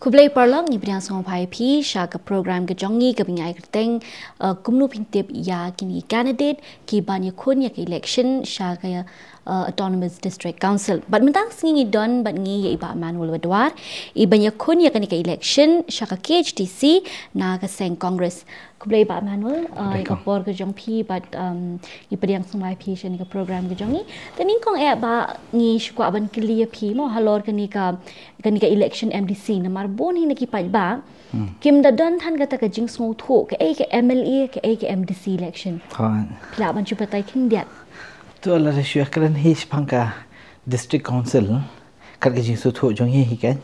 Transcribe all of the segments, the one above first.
Kublai parlang ni bidang song pai pi sha ka program ke jongi ke bingai kerteng kumnu pintip ya kini candidate ki ban yakun ya ke election sha ka autonomous district council but mentang singi don but ngi ya iba manual wadwar i ban yakun ya kani ke election sha ka KHTC na ka seng congress kublai ba manual ka por ke jong pi but i bidang song pai pi sha ni ka program ke jongi tening kong ba ngi shkwa ban clear pi mo halor kani ka election MDC namar bon hi neki pai ba kim da don than kata ka jing sngo tho ke ai ke MLA ke ai ke MDC election pla ban chu patai kin dia to la re shua kran hi spangka district council kar ke jing su tho jong hi kan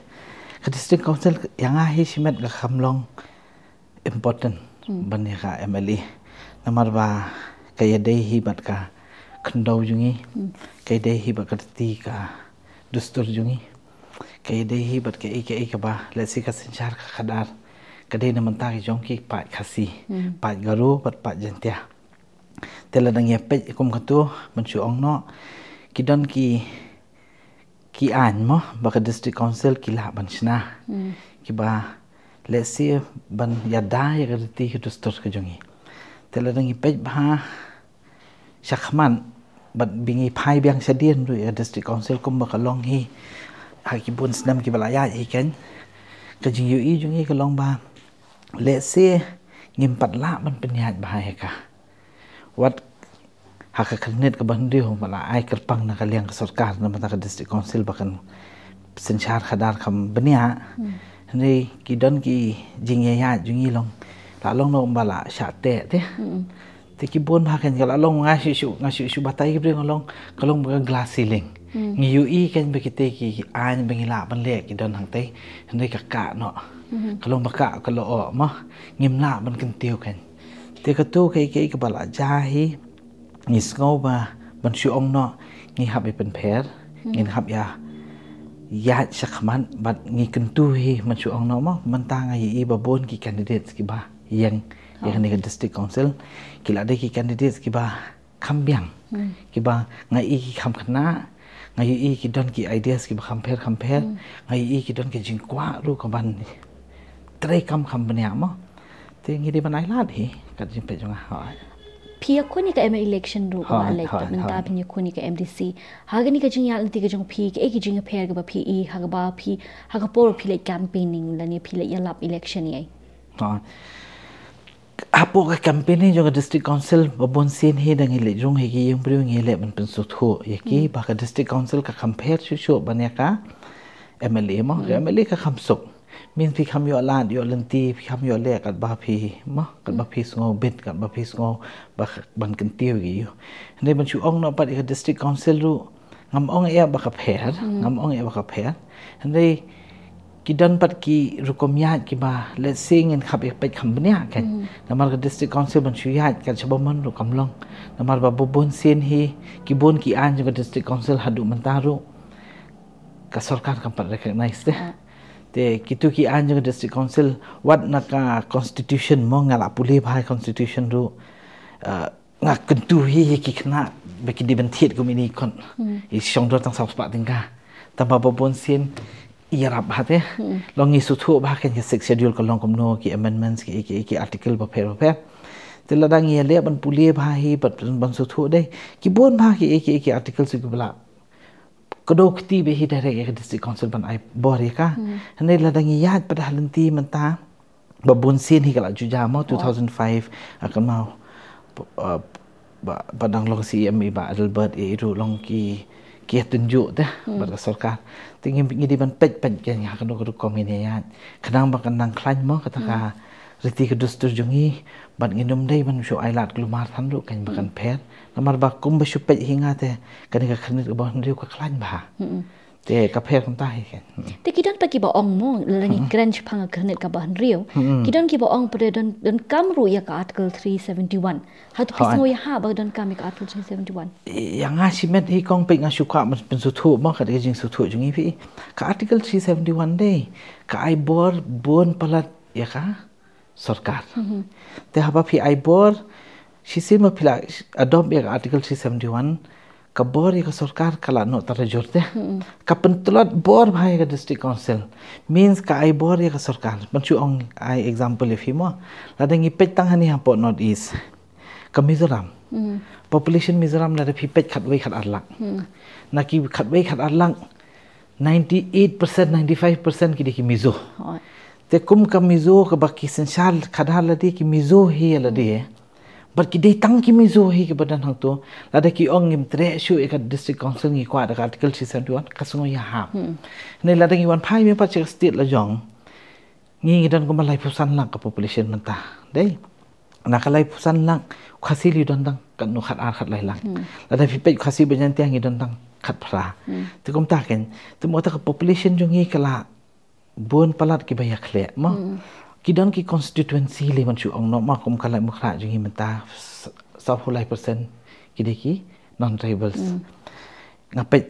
ka district council yang a hi simet ka khamlong important ban ya ka MLA namar ba ka ya dei hi bat ka khandau jungi ka dei hi ba ka ti ka dustur jungi kay dei bat kay ka ba lesi ka sinchar ka khadar kadai na manta ki jong ki pa khasi pa garu pat pa jantia tela dang ya pe kum khatu manchu ong no kidon ki an mo ba ka district council ki la ban chna ki ba lesi ban ya da ya ka ti ki dustur ka jongi tela dang pe ba shakman bat bingi phai biang sadien ru ya district council kum ba ka long hi haki bun senam ki balaya ikan ka jing yu i jungi ka long ba le se ngim pat la man penyat bahaya ka wat haka khanet ka ban ri ho bala ai kerpang na ka liang ka sarkar na mata ka district council bakan senchar khadar kham bania ni ki don ki jing ya jungi long la long no bala sha te te ki bon ba kan ka long ngasi shu batai ki bring long ka long ba glass ceiling ngi yu i kan bekite ki an bengila ban le ki don hang te ndai ka no kalong baka kalo o ma ngim la ban kan tiu kan te ka tu kai ka bala jahi ngi sngo ba ban shu ong no ngi hab i pen pher ngi hab ya shakman bat ngi kan tu hi man shu ong no ma man ta ngai i ba bon ki candidates ki ba yang ni ka district council ki la de ki candidates ki ba khambyang ki ba ngai i ki kham khna ngai i ki don ki ideas ki compare ngai i ki don ki jingkwa ru ka ban trai kam banya mo te ngi di banai la hi ka jing pe jonga ha pia kuni ka election ru ka elect menta pia kuni ka MDC hagani ka jing ya ti ka jong pi ke ki jing pair ka ba PE ha ba pi ha ka por pi le campaigning la ni pi le yalap election ye ha apo ka campaigning jo district council babon sin he dang ile jong he ki yung priu ngi le ban pen su tho ye ki ba ka district council ka compare chu banya ka MLA mo MLA ka khamsuk min pi kham yo lan yo lenti pi kham yo le kat ba phi mo kat ba phi sngo bit kat ba phi sngo ba ban kan tiu gi yo ne ban chu ong no pa ka district council ru ngam ong e ba ka pher ne kidan pat ki rukomya ki ba let's say ngin khap pe kham bnya kan namar ka district council ban chu ya ka chabaman ru kamlong namar ba bobon sen hi ki bon ki an ka district council hadu mantaru ka sarkar kan pat recognize te kitu ki an ka district council wat na ka constitution mo ngala puli bhai constitution ru nga kentu hi ki khna be ki dibentit ko mini kon i shong do tang sa pa tingka ta ba bobon sen irap hate longi suthu ba kan six schedule ko long komno ki amendments ki article ba pher te ladang ye le ban puli ba hi ban suthu dei ki bon ba ki article su bla kodok ti be hi direct district council ban ai bori ka ne ladang ya pada halanti menta babun sin hi kala juja mo 2005 akan mau padang long CM ba Albert e ru long ki tunjuk dah bar sarkar tinggi di ban pej kan ya kan ko komine ya kadang ba kan nang klan mo kata ka riti ke dustur jungi ban nginum dei ban shu ailat glumar than ru kan ba kan pher namar ba kum ba shu pej hinga te kan ka khnit ba riu ka klan ba te ka pher kan ta hi kan te kidon pa ki ba ong mo langi crunch phanga khnit ka ba riu kidon ki ba ong pre don kam ru ya ka article 371 hatu pismo ya ha ba don kam ka article 371 yang asimet hi kong pe nga shuka man pen su thu mo ka de jing su thu jungi pi ka article 371 dei ka ai bor bon palat ya ka sarkar te haba phi ai bor shi sim pila adopt ya article 371 ka bor ya ka sarkar kala no tarajur te ka pentolot bor bhai ka district council means ka ai bor ya ka sarkar banchu ong ai example if mo ladang ipet tang hani ha po north east ka Mizoram population Mizoram la pipet khatwei khat arlang naki khatwei khat arlang 98% 95% ki deki Mizo te kum ka Mizo ka baki sensal khadha la di ki Mizo hi la di but ki dei tang ki Mizo hi ke badan hang to la de ki ong im tre shu e ka district council ngi kwa da article 671 ka sungo ya ha ne la de ngi wan phai me pa che state la jong ngi dan ko malai pusan lang ka population manta dei na kalai pusan lang khasi li don dang kan no khat ar khat lai lang la de fi pe khasi bajan te ngi don dang khat phra te kom ta ken te mo ta ka population jong ngi kala bon palat ki bayak le ma ki don ki constituency le man chu ong no ma kom kala mu khra jing menta 20% ki de ki non tribals ngapet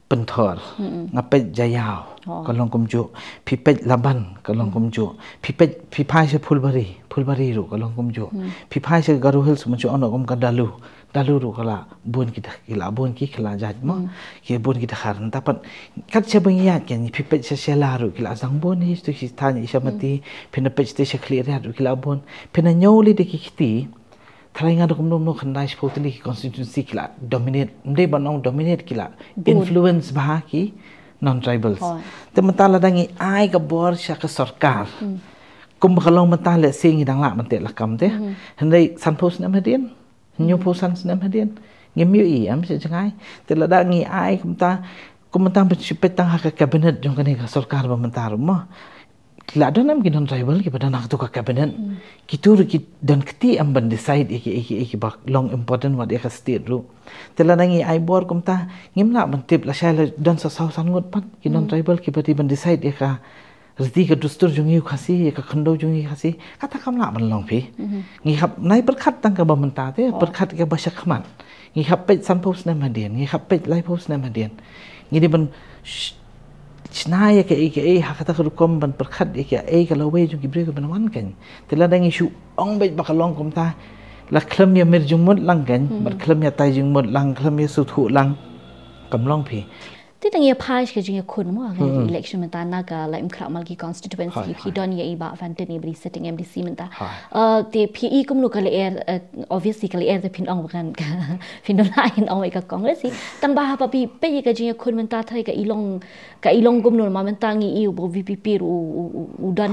penthor ngapet jayao kalong kum ju phipet laban kalong kum ju phipet phiphai se phulbari ru kalong kum ju phiphai se garu hills man chu ono kom ka dalu ru kala bon kita kila bon ki khala jaj mo ke bon kita kharan tapat kat se bangia ken phipet se sela ru kila sang bon hi stu hi thani isamati phina pech te se clear ru kila bon phina nyoli de ki khiti thainga dokum no khandai spotli constituency kila dominate mde banong dominate kila influence bah ki non tribals te matala dangi ai ka bor sha ka sarkar kum kalong matale sing dang la man te la kam te handai sanpos nam hadien new posan nam hadien ngem yu I am se jangai te la dangi ai kum ta petang ha ka cabinet jong kan ka sarkar ba mantar mo kila donam ki non tribal ki pada nak tu ka cabinet kitur ki dan kti am ban decide iki bak long important what ka state ru tela nangi ai bor kumta ngimla ban tip la shala dan sa sau san ngot pat ki non tribal ki pati ban decide ka riti ka dustur jungi khasi ka khando jungi khasi kata kamla ban long phi ngi khap nai perkhat tang ka ba menta te perkhat ka ba shakman ngi khap pe san post na madien ngi khap pe lai post na madien ngi di ban Snaya ke hakata rukom ban perkhat ke ka lawe jung ki brek ban wan kan tela dang isu ong bet bakalong kom ta la khlam ya mer jung mod lang kan bar khlam ya tai jung mod lang khlam ya su thu lang kamlong phi ti tang ye phai ke jing khun mo ga election menta na ga la im khra mal ki constituency hi don ye ba van ten bri sitting MDC menta te PE kum lu kale air obviously kale air the pin ong kan pin don lain ong ka congress tang ba ha pa pi pe ye ka jing khun menta thai ka ilong gum no ma menta ngi I bo VPP u don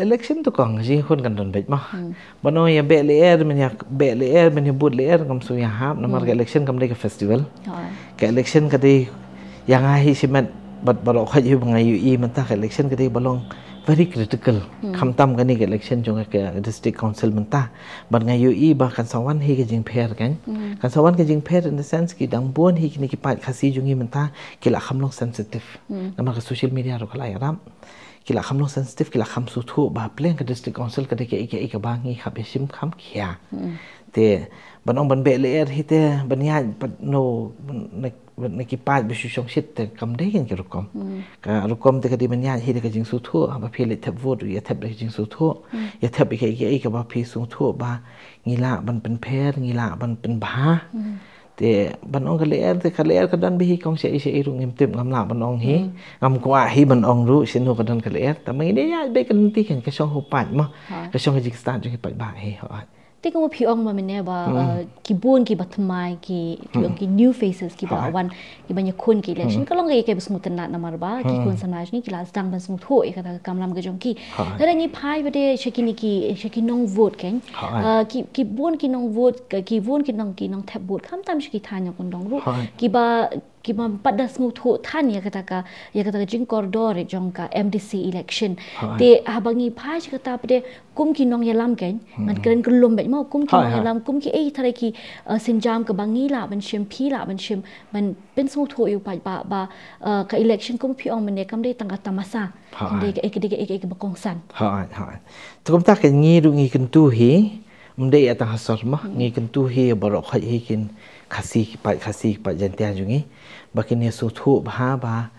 election to kong jing khun kan don bet ma bano ya be le air men ya bud le air kam su ya hap namar ka election kam de ka festival ka election kadi yang ahi simat bat balok khaji bangai UI menta ka election kadi balong very critical khamtam kani ka election jong ka district council menta bat ngai UI ba kan sawan hi ka jing pher kan sawan ka jing pher in the sense ki dang bon hi kini ki pat khasi jungi menta kila khamlong sensitive namar ka social media ro kala ram kila khamlong sensitive kila kham su thu ba plan ka district council kadi ke ba ngi khap sim kham khia te banong ban be le er hi te banya no neki pat be shu shong shit te kam de ken rukom ka rukom te kadi banya hi de ka jing su thu ba phele thep vote ya thep de jing su thu ya thep ke ka ba phi su thu ba ngila ban pen pher ngila ban pen ba te banong ka le er te ka le er ka dan bi hi kong se ise ru ngim tem ngam la banong hi ngam kwa hi banong ru sinu ka dan ka le er ta mai ne ya be kan ti ken ka shong ho pat ma ka shong jing start jing pat ba he ho ti ko phi ong ma mene ba ki bon ki bathmai ki ong ki new faces ki ba wan ki banya khun ki election ka long ke bus mutan na mar ba ki khun samaj ni ki las dang ban smut ho e ka kamlam ga jong ki da ni phai ba de shaki nong vote ken ki bon ki nong vote ki bon ki nong thap vote kham tam shaki thanya kun dong ru ki ba pada smut ho than ya kata jing corridor jong ka MDC election te habangi phai kata pde kum ki nong yalam ken man kren kulum bet mo kum ki nong yalam kum ki thare ki sinjam ka bangi la ban shim phi la ban shim ban pen smut ho yu ba ka election kum phi ong mane kam de tang tamasa de ek bakong san to kum ta ke ngi ru ngi kan tu hi mde ya ta hasar ma ngi kan tu hi barok khai hi kin khasi pa jantia jungi bakin ya su thu ba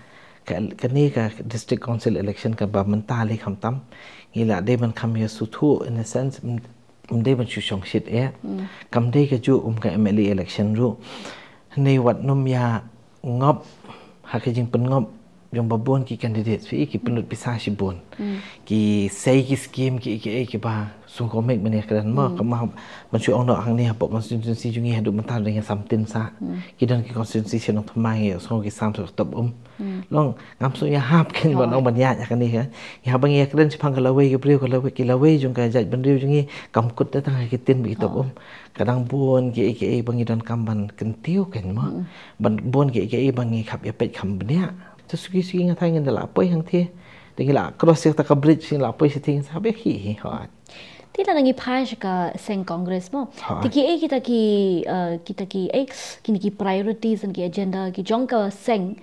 kani ka district council election ka ba menta le kham tam ngila de man kham ya su thu in a sense Mde ban chu shong shit kam dei ka ju ka MLA election ru nei wat nom ya ngop ha ka jing pen ngop yang babon ki candidate fi ki penut pisah si bon ki sei ki scheme ki ba sung ko mek mene kran ma ka ma ban chu ong no hang ni ha po constituency jungi hadu mentan dengan samtin sa ki dan ki constituency senong thmai so ki sam so top long ngam so ya hap ken ban ong ban ya kan ni ha ya bang ya kran chpang ka lawe ki priu ka lawe ki lawe jung ka jaj ban riu jungi kam kut ta ki tin bi top kadang bon ki bang dan kam ban kentiu ken ma ban bon ki bang khap ya pet kham bnya Sugi ngatai ngin la apa yang thi dengila cross ta ka bridge sing la apa siting sabe hi ha tila nangi phai ka seng congress mo tiki kita ki priorities and ki agenda ki jongka seng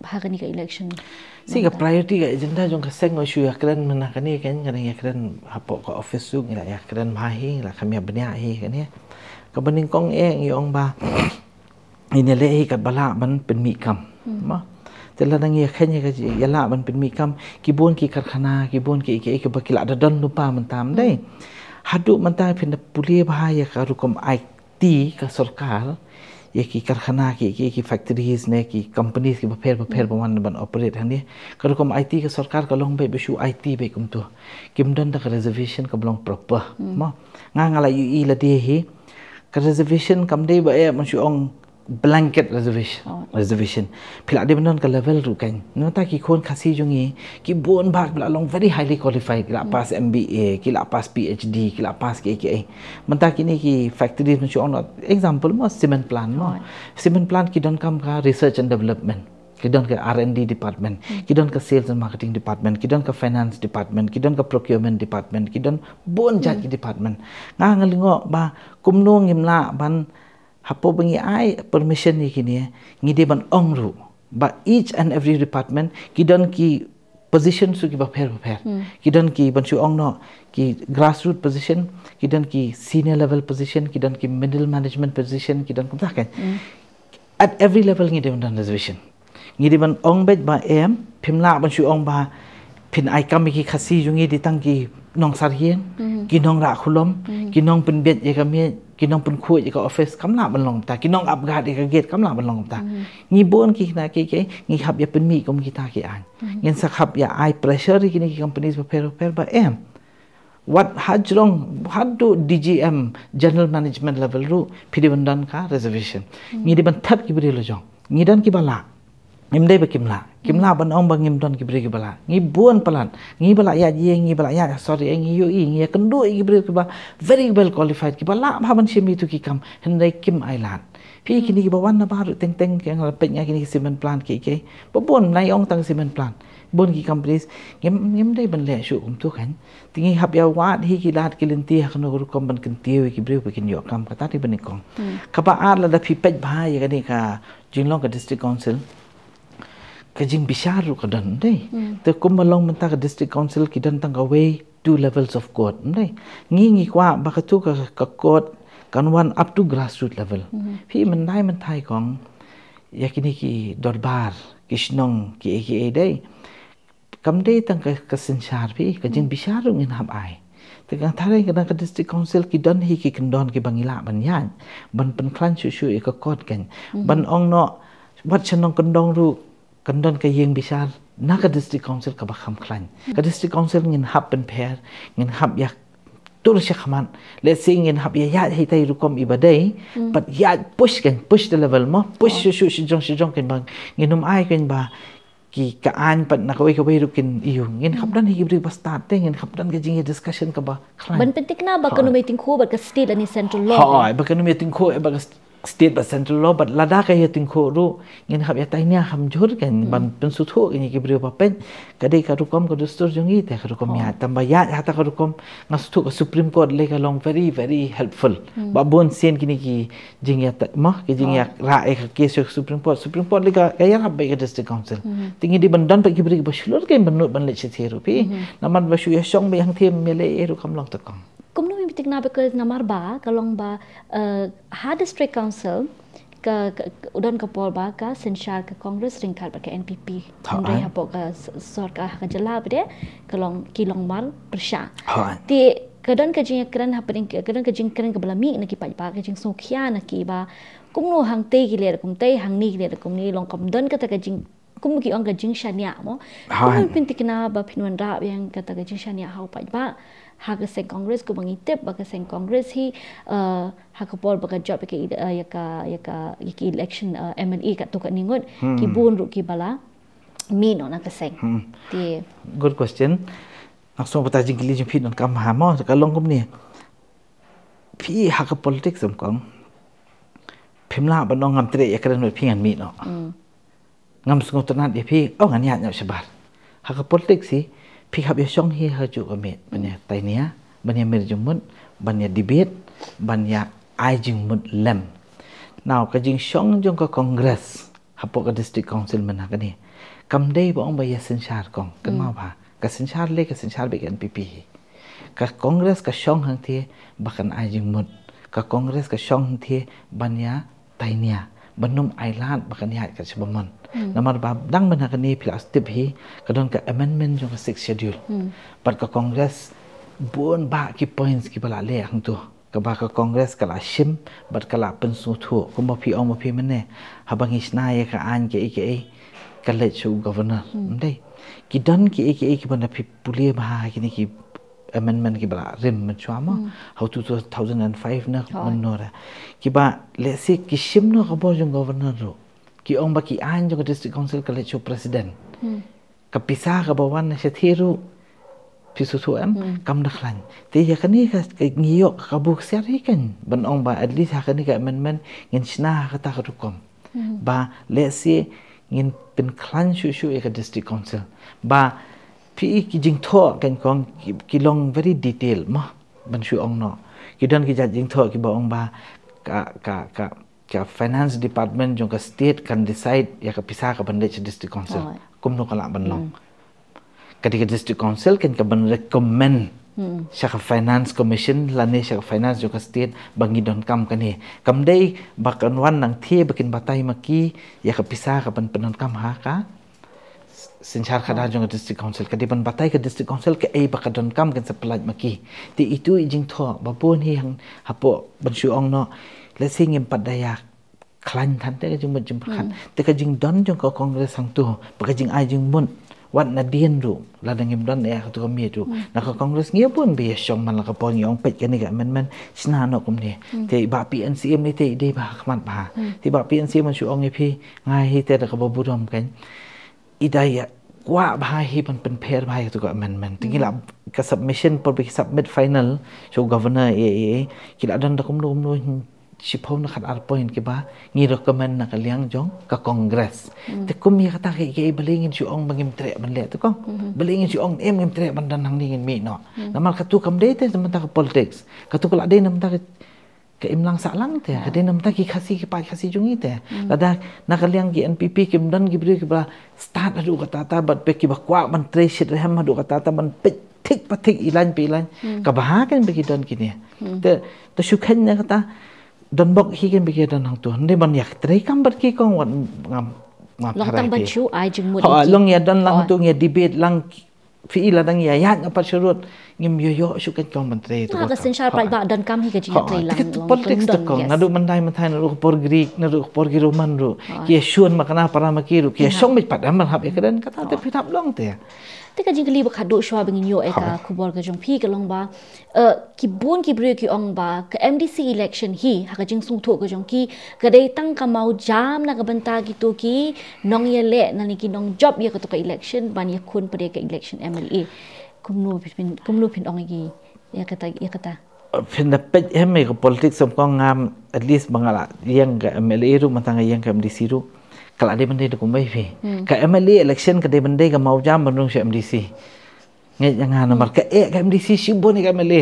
hagani ka election si ka priority ka agenda jongka seng o shu yakran mana kani kan ngani yakran hapo ka office su ngila yakran mahi la kami bnya hi kan ya ka baning kong yong ba ini le ka bala ban pen mi kam ma Tela nangi khanya ka yala ban pin mi kam kibon ki karkhana kibon ki bakila ada don lupa mentam dai hadu mentam pin pulia bahaya ka rukom IT ka sarkar ye ki karkhana ki factories ne ki companies ki bapher baman ban operate hani ka rukom IT ka sarkar ka long be beshu IT be kum tu kimdan da reservation ka belong proper ma ngala ui la de hi ka reservation kam dei ba man shu ong blanket reservation pila de benon ka level ru kan nota ki khon khasi jungi ki bon bak bla long very highly qualified la pass MBA ki la pass PhD ki la pass KKA menta kini ki factory men on example mo cement plant ki don kam ka research and development ki don ka R&D department ki don ka sales and marketing department ki don ka finance department ki don ka procurement department ki don bon jat ki department ngalingo ba kumno ngimla ban hapo bangi ai permission ni kini ngi de ban ongru ba each and every department kidon ki position su ki ba pher kidon ki ban chu ong no ki grassroots position kidon ki senior level position kidon ki middle management position kidon kumta kan at every level ngi de ban reservation ngi de ban ong bet ba phimla ban chu ong ba phin ai kam ki khasi jungi di tang ki nong sarhien ki nong ra khulom ki nong pen bet ye kami kinong pun khu ka office kamla ban long ta kinong upgrade ka gate kamla ban long ta ngi bon ki na ke ngi khap ya pen mi kom kita ki an ngin sa khap ya ai pressure ki ni companies per ba what hajrong hadu DGM general management level ru pidibandan ka reservation ngi di ban thap ki bri lo jong ngi dan ki bala ngimdai ba kimla ban ong bang ngimdon ki bri ki bala ngi bon palan ngi bala ya ye ngi bala ya sorry ngi yu ngi kendo ki bri ki ba very well qualified ki bala bhaban shimi tu ki kam hendai kim island pi kini ki bawan na baru teng ki ang pet nya kini cement plant ki ba bon nai ong tang cement plant bon ki companies ngimdai ban le shu kum tu kan tingi hab ya wat hi ki lat ki lenti ha no ru kom ban kin tiu ki bri ki yo kam kata ti ban kong ka ba ar la da pi pet ba ya ni ka jinglong ka district council kajing bisharu kadan dai te kumalong menta ka district council kidan tang away 2 levels of court dai ngi kwa bakatu ka court kan one up to grassroots level phi man thai kong yakini ki dorbar kishnong ki dai kam dai tang ka sinchar phi kajing bisharu ngin hab ai te ka thare ka district council kidan hi ki kendon ki bangila ban yan ban pen klan shu ka court kan ban ong no wat chenong kendong ru kandon ka yeng bisar na ka district council ka bakham klan ka district council ngin hab pen pair ngin hab ya tur shakman let's say ngin hab ya hitai rukom ibadai but ya push the level mo push shu jong kan bang nginum ai kan ba ki ka an pat na kawai rukin iyo ngin hab dan hibri ba start ngin hab dan ka jing discussion ka ba klan ban pentik na ba kanu meeting ko ba ka state ani central law ha ba kanu meeting ko ba state ba central law but lada ka yating ko ru ngin hab ya tainya ham jor kan ban pensu thu ni ki brio pa pen kadai ka rukom ko dustur jongi te ka rukom ya tamba ya hata ka rukom ngastu ka supreme court le ka long very very helpful ba bon sen kini ki jing ya ma ki jing ya ra e ka case supreme court le ka ya hab ba district council tingi di bandan pa ki brio ba shulur ke ban le che theru pi naman ba shu ya shong ba yang them mele e ru kam long takong kumno mi bitik na because namar ba kalong ba ha district council ka udon ka pol ba ka senshar ka congress ringkar ba ka NPP andre hapo ka sarkar ka jala bde kalong kilong mar persha ti kadang kajing keren happening kadang kajing keren ke belami nak kipai ba kajing sokhia nak ki ba kumno hang te gile kum te hang ni gile kum ni long kam don kata kajing kum ki ong kajing shania mo kum pintik na ba pinwan ra yang kata kajing shania hau pai ba ha ka seng congress ko bangitep ba ka seng congress hi ha ka pol ba ka job ke ya election MNE ka to ka ningot ki bun ru ki bala mi no na ka seng ti good question langsung bertajing gili jempit dan kam hamo kalong kum ni pi ha ka politics som kong pimla ba no ngam tre ya kran pi ngan mi no ngam sungu tanat ya pi oh ngan ya nya sebar ha ka politics si pi hab ya song hi ha ju amit banya tainia banya merjumun banya debate banya ai jing mut lem now ka jing song jong ka congress hapo ka district council man ha ka ni kam dei ba ong ba ya senchar kong kan ma ba ka senchar le ka senchar be NPP ka congress ka song hang thi bakan ai jing mut ka congress ka song thi banya tainia banum island bakan ya ka sebamon namar ba dang man ha ka ni plastic hi ka don ka amendment jong ka 6 schedule pat ka congress bon ba ki points ki bala le hang tu ka ba ka congress kala shim bat kala pensu thu ko ma pi ong ma pi mane habang isna ya ka an ke ka le chu governor dei ki dan ki bana pi pulia ba ki ni ki amendment ki bala rim man chama how to 2005 na manora ki ba le si ki shim no ka bo jong governor ro ki ong ba ki an jong district council ka le chu president ka pisa ka bawan na se thiru pisu thu kam dak lan te ya kani ka ngiyo ka buk ser kan ban ong ba at least ha kani ka amendment ngin sna ka ta ka rukom ba le si ngin pen klan shu ka district council ba pi ki jing tho kan kong ki long very detail ma ban shu ong no ki dan ki jing tho ki ba ong ba ka finance department jong ka state kan decide ya ka pisa ka bandai district council kum no kala ban long ketika district council kan ka ban recommend sya finance commission lane sya finance jong ka state bangi don kam kan he kam dei bakan wan nang the bakin batai maki ya ka pisa ka ban penon kam ha ka senchar kada jong district council ka diban batai ka district council ka ei bakadon kam kan saplat maki ti itu jing tho bapun hi hang hapo ban shu ong no let's say ngim padaya klan than te jing ban jing khan te ka jing don jong ka congress sang tu ba jing ai jing mun wat na dien ru la dang ngim don ya ka tu mi tu na ka congress ngia pun be shong man la ka pon yong pet ka ni ka amendment sna no kum ni te ba PNCM ni te de ba khmat ba te ba PNCM man shu ong ni phi ngai hi te ka bo budom kan idaya wa bah hi pen pair bah tu ka amendment tingila ka submission por bi submit final so governor kila dan da kum no sipon khat ar point ki ba ngi recommend na ka liang jong ka congress te kum ya kata ke balingin si ong bangim tre ban le tu kong balingin si ong ngim tre ban dan hang dingin mi no namal ka tu kam de te samanta ka politics ka tu kala de nam ta ke imlang salang te ade nam ta ki khasi ki pa khasi jungi te lada nakaliang ki NPP kim dan ki bri ki ba start adu kata ta bat pe ki ba kwa ban tre shit reham adu kata ta ban tik patik ilan pilan ka bahakan bagi dan kini te syukhan na kata dan bok hi kan bagi dan hang tu ne ban yak tre kam bat ki kong wan ngam long tam ban chu ai jing mu long ya dan lang tu nge debate lang fi la dang ya apa syurut ngim yo syukan kong menteri tu ka senchar pai ba dan kam hi ka jing tre lang politics tu kong nadu mandai nadu por greek nadu por roman ru ki syun makana para makiru ki song mit padam hab ya kan kata te pitap long te te ka jing kali ba khadu shwa bangin yo ka khubor ka jong phi ka long ba ki bun ki bre ki ong ba ka MDC election hi ha ka jing sung tho ka jong ki ka dei tang ka mau jam na ka banta ki to ki nong ye le na ni ki nong job ye ka to ka election ban ye khun pade ka election MLA kumnu pin ong gi ya kata pin da pet hem ka politics som kong ngam at least bangala yang ka MLA ru matanga yang ka MDC ru kala de bende ko mai fi ka MLA election ka de bende ka mau jam banung si MDC ngai jangan nomor ka MDC sibon ka MLA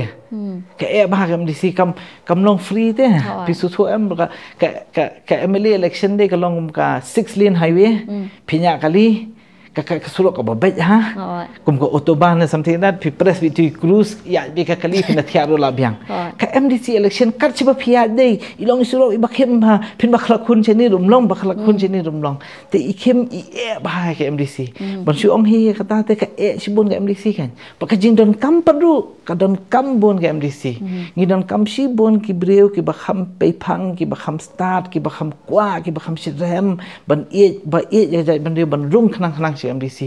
ka bah ka MDC kam long free te pisu thu em ka MLA election de ka long ka 6 lane highway phinya kali kakak kesulok ka babet ha kum ko autobahn something that pi press bi tu cruise ya bi ka kali pin thiaro la biang ka MDC election kar chiba phia dei ilong sulok i bakhem ha pin bakla khun cheni rumlong bakla khun cheni rumlong te ikhem i e ba ka MDC ban su ong hi kata te ka e sibun ka MDC kan pa jing don kam padu ka don kam bon ka MDC ngi don kam si bon ki breu ki bakham pe phang ki bakham start ki bakham kwa ki bakham sirem ban e ba e ja ban ban rung khnang si MDC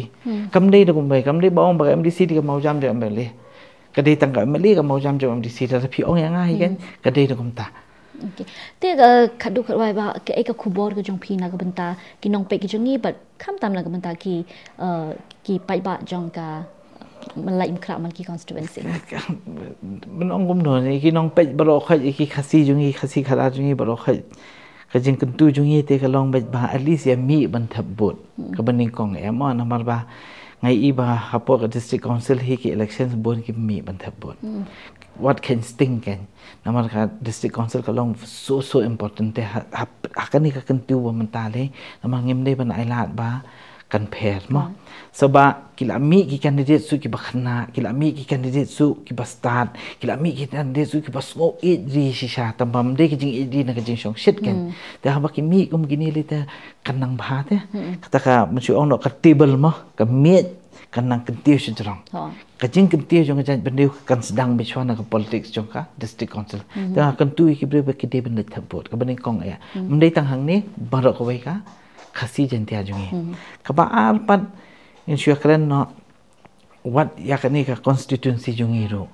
kam dei da kumbai kam dei baong ba MDC di ka mau jam de MLA ka dei tang ka MLA ka mau jam de MDC da phi ong yang ai kan ka dei da kum ta okay te khadu kharwai ba ke ek khubor ke jong phi na ka banta ki nong pe ki jongi but kham tam na ka banta ki pai ba jong ka malai mkra mal ki constituency menong gum no ni ki nong pe baro khai ki khasi jongi khasi khara jongi baro khai ka jing kentu jungi te ka long ba at least ya mi ban thabut ka baning kong ema namar ba ngai i ba hapo ka district council hi ki elections bon ki mi ban thabut what can sting kan namar ka district council ka long so important te hakani ka kentu wa mentale namar ngim de ban ailat ba kan pher mo so ba kilami ki candidate su ki bakhna kilami ki candidate su ki bastad kilami ki candidate su ki basgo idri shisha tambam de ki jing idri na ka jing shong shit kan ta ba ki mi kum gini li ta kanang ba te kata ka mchu ong no ka table mo ka miet kanang kentiu sejrong ka jing kentiu jong ka bendiu kan sedang bi chwana ka politics jong ka district council ta kan tu ki bre ki de ben thabot ka bening kong ya mdei tang hang ni barok ko ka khasi jentia jungi kaba arpat insya keren no what yakni ka constituency jungi ro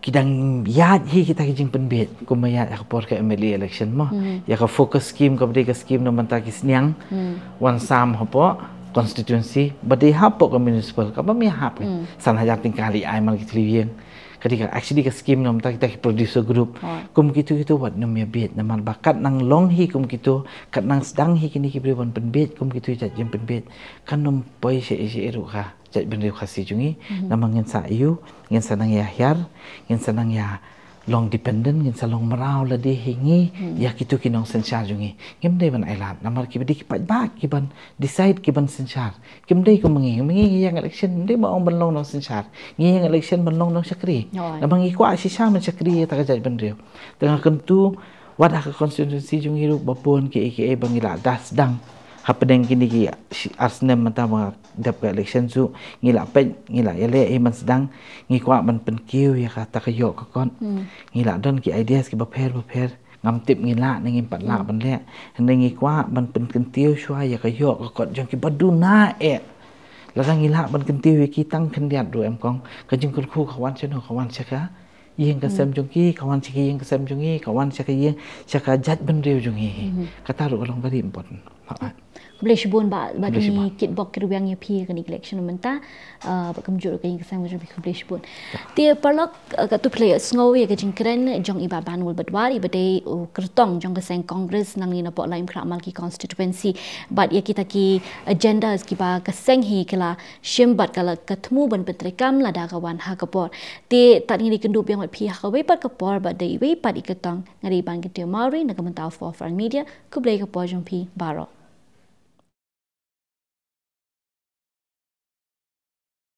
kidang yad hi kita kijing penbet kumaya ka por ka MLA election mo ya ka focus scheme ka bri ka scheme no manta ki snyang wan sam hopo constituency bade hapo ka municipal ka ba mi hap san hajar tingkali ai mal ki tliwien ketika actually ka scheme nom kita producer group kum gitu wat nom ya bet naman bakat nang long hi kum gitu kat nang sedang hi kini ki bon penbet kum gitu jat jem penbet kan nom poi se eru ka jat ben reu khasi jungi namang ngin sa yu ngin sanang ya hyar ngin sanang ya long dependent ngin sa long marau la de hingi ya gitu kinong sensar jungi ngim dei ban ailat namar ki bedi ki pat ba ki ban decide ki ban sensar kim dei ko mangi yang election dei ba ong ban long no sensar ngi yang election ban long no sakri namang i kwa si sa man sakri ta ka jat ban reu tengah kentu wadah ka constituency jungi ru bapon ki aka bangila das dang hapedeng kini ki arsnem mata ma dap ka election su ngila pe ngila yale e man sedang ngi kwa man pen kiu ya ka ta ka yo ka kon ngila don ki ideas ki bapher ngam tip ngila nangin pat la ban le ngi kwa man pen kentiu shwa ya ka yo ka kon jong ki badu na e la ngila ban kentiu ki tang khendiat do em kong ka jing ku khawan cheno khawan chaka yeng ka sem jong ki kawan chiki yeng ka sem jong ki kawan chaka yeng chaka jat ban reu jong hi kata ro long very important boleh sebut bagi kit box keruang yang pi kan election menta kemjur kan yang sang lebih boleh sebut dia perlu tu player snow ya ke jingkren jong iba banul badwari bade kertong jong ke sang congress nang ni napok lain kramal ki constituency but ya kita ki agenda ki ba ke sang hi kala shimbat kala ketemu ban petrekam lada kawan ha kapor ti tak ni kendup yang pi ha we pat kapor bade we pat iketong ngari ban ke mauri nak mentau for media ku boleh kapor jong pi baro